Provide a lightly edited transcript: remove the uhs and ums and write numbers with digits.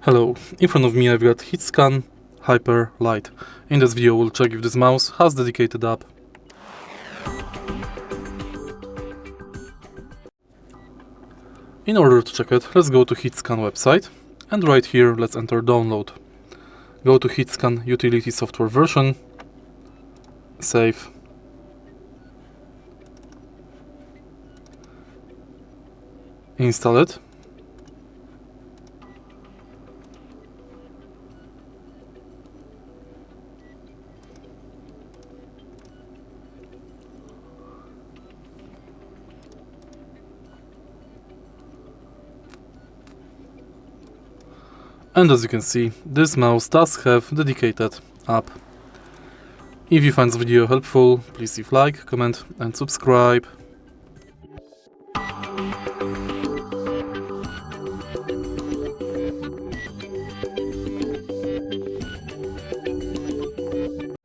Hello, in front of me I've got HITSCAN Hyperlight. In this video we'll check if this mouse has dedicated app. In order to check it, let's go to HITSCAN website, and right here let's enter download. Go to HITSCAN Utility Software version, save, install it. And as you can see, this mouse does have dedicated app. If you find this video helpful, please leave like, comment and subscribe.